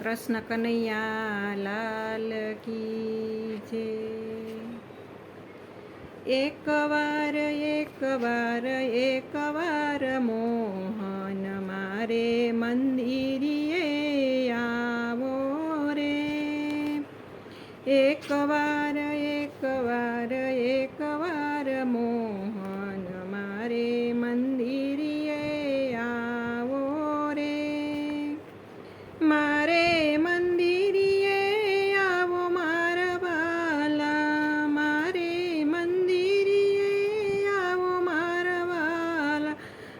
કૃષ્ણ કનૈયા લાલ કી જય। એકવાર મોહન મારે મંદિરિયે આવો રે। એકવાર મોહન મારે મંદિરિયે આવો રે। મારે મંદિરિયે આવો મારા વાલા, મારે મંદિરિયે આવો મારા વાલા,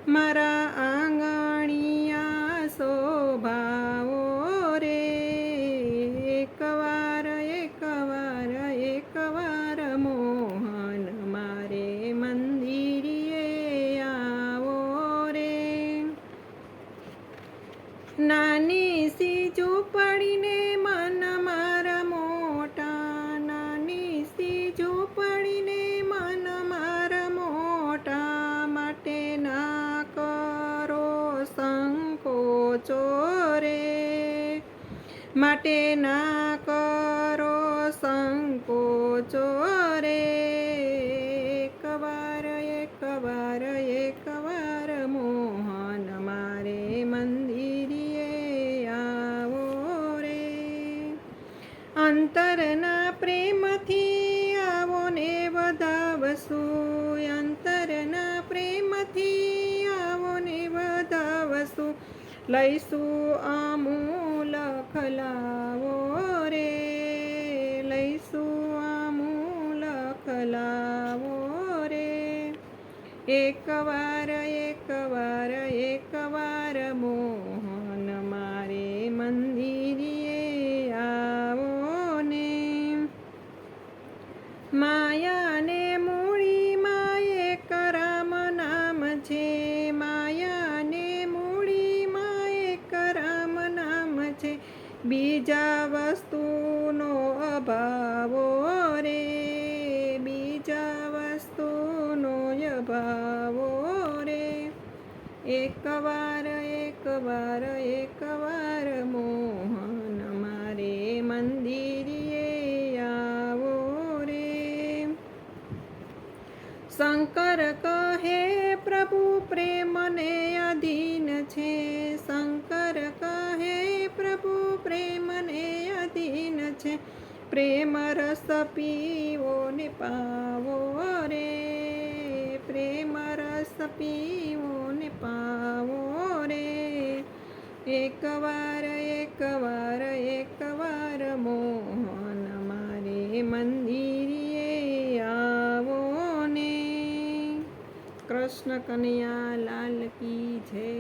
મારા આંગણિયા શોભાવો રે। એકવાર મોહન મારે મંદિરિયે આવો રે। નાની સી ઝૂંપડીને મન મારા મોટા, નાની સી ઝૂંપડીને મન મારા મોટા, માટે ના કરો સંકોચો રે, માટે ના કરો સંકોચો રે। એકવાર મોહન મારે મંદિરિયે આવો રે। અંતરના પ્રેમથી આવો ને વધાવશું, અંતરના પ્રેમથી આવો ને વધાવશું, લઈશું અમૂલ ખલાવો રે, લઈશું અમૂલ ખલાવો રે। એકવાર મોહન મારે મંદિરિયે આવો ને। માયાને મૂળીમાં એક રામ નામ છે, માયાને મૂળીમાં એક રામ નામ છે, બીજા વસ્તુનો અભાવો રે, બીજા વસ્તુનો અભાવો રે। એકવાર મોહન મારે મંદિરિયે આવો રે। શંકર કહે પ્રભુ પ્રેમને અધીન છે, શંકર કહે પ્રભુ પ્રેમને અધીન છે, પ્રેમ રસ પીવો ને પાવો રે, પ્રેમ રસ પીવો ને પાવો રે। એકવાર મોહન મારે મંદિરિયે આવો ને। કૃષ્ણ કનૈયા લાલ કી જય।